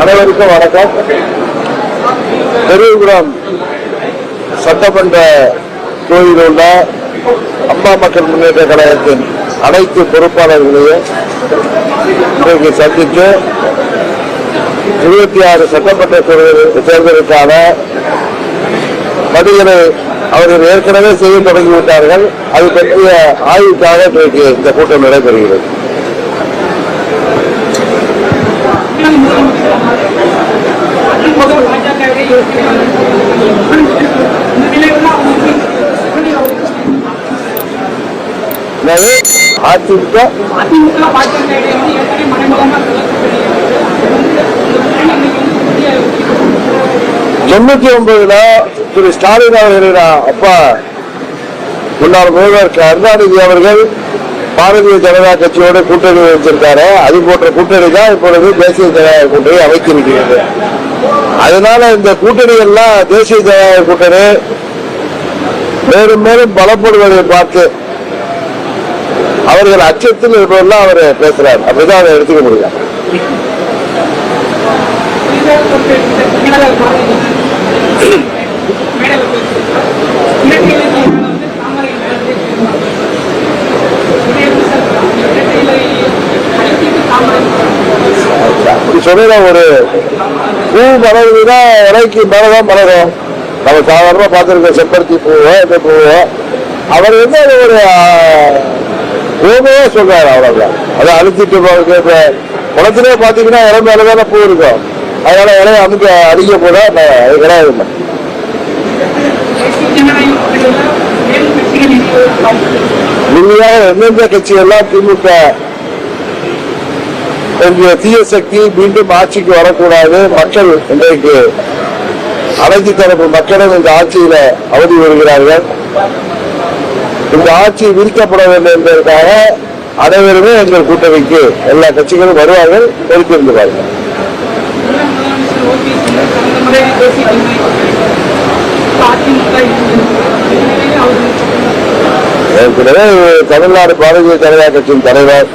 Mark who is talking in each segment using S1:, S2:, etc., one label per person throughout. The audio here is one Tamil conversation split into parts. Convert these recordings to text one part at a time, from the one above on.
S1: அனைவருக்கும் வணக்கம். பெரியகுளம் சட்டமன்ற தொகுதியில் உள்ள அம்மா மக்கள் முன்னேற்ற கழகத்தின் அனைத்து பொறுப்பாளர்களையும் இன்றைக்கு சந்தித்து 26 சட்டமன்ற தேர்தலுக்கான பணிகளை அவர்கள் ஏற்கனவே செய்ய தொடங்கிவிட்டார்கள். அது பற்றிய ஆய்வுக்காக இன்றைக்கு இந்த கூட்டம் நடைபெறுகிறது. அதிமுக 99 திரு ஸ்டாலின் அவர்களின் அப்பா முன்னாள் முதல்வர் கருணாநிதி அவர்கள் பாரதிய ஜனதா கட்சியோடு கூட்டணி வைத்திருக்காரு. அது போன்ற கூட்டணி தான் இப்பொழுது தேசிய ஜனநாயக கூட்டணி அமைத்திருக்கிறது. அதனால இந்த கூட்டணி எல்லாம் தேசிய ஜனநாயக கூட்டணி மேலும் மேலும் பலப்படுவதை பார்த்து அவர்கள் அச்சத்தில் இருப்பதெல்லாம் அவர் பேசுறார். அப்படிதான் அதை எடுத்துக்க முடியும். சொன்ன ஒரு பூ மலர்னா இலைக்கு மேலதான் மலரும். நம்ம சாதாரணமா பார்த்திருக்கோம் செம்பருத்தி பூவோ இந்த பூவோ. அவர் வந்து ஒரு பூமையே சொல்றாரு. அவ்வளவுதான். அதை அழுத்திட்டு குளத்திலே பாத்தீங்கன்னா இலை மேலதான பூ இருக்கும். அதனால இலையை அமுக்க அடிக்க போல அது கிடையாது. உண்மையாக எந்தெந்த கட்சியெல்லாம் திமுக தீய சக்தி மீண்டும் ஆட்சிக்கு வரக்கூடாது, மக்கள் இன்றைக்கு அனைத்து தரப்பு மக்களும் இந்த ஆட்சியில அவதி வருகிறார்கள். இந்த ஆட்சி விரிக்கப்பட வேண்டும் என்பதற்காக அனைவருமே எங்கள் கூட்டணிக்கு எல்லா கட்சிகளும் வருவார்கள், பொறுத்திருந்தார்கள். ஏற்கனவே தமிழ்நாடு பாரதிய ஜனதா கட்சியின் தலைவர்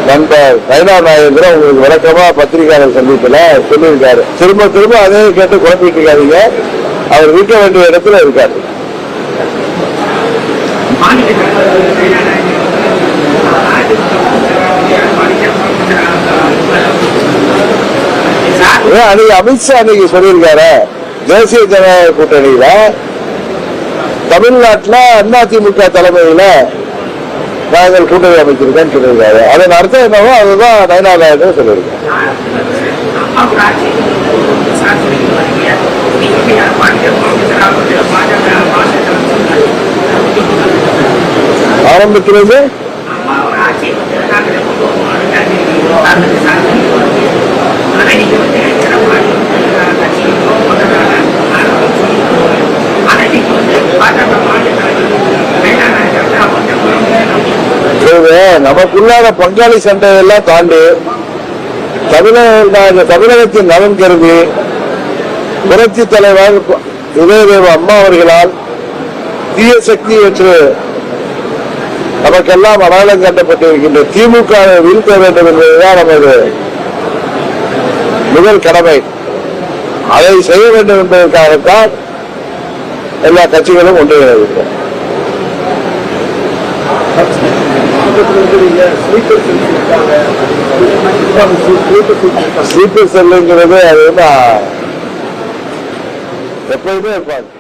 S1: நண்பர் நயனா நாயகர் உங்களுக்கு விளக்கமா பத்திரிகையாளர் சந்திப்புல சொல்லியிருக்காரு. திரும்ப திரும்ப அதே கேட்டு குழப்பிட்டு இருக்காதீங்க. அவர் இருக்க வேண்டிய இடத்துல இருக்காரு. அன்னைக்கு அமித்ஷா அன்னைக்கு சொல்லியிருக்காரு, தேசிய ஜனநாயக கூட்டணியில தமிழ்நாட்டில் அதிமுக தலைமையில நாங்கள் கூட்டணி அமைச்சிருக்கேன்னு சொல்லியிருக்காரு. அதன் அர்த்தம் என்னவோ அதுதான் நயனா நாயகர் சொல்லியிருக்காரு. ஆரம்பத்திலிருந்து நமக்குள்ளான பங்காளி சண்டையெல்லாம் தாண்டி தமிழகத்தின் நலன் கருதி புரட்சி தலைவர் இதயதேவ அம்மா அவர்களால் தீய சக்தி என்று நமக்கெல்லாம் அடையாளம் காட்டப்பட்டிருக்கின்ற திமுக வீழ்த்த வேண்டும் என்பதுதான் நமது முதல் கடமை. அதை செய்ய வேண்டும் என்பதற்காகத்தான் எல்லா கட்சிகளும் ஒன்றிணைந்திருக்கிறோம். ஸ்லீப்பர் செல்லுங்கிறது அது எப்பயுமே இருப்பாங்க.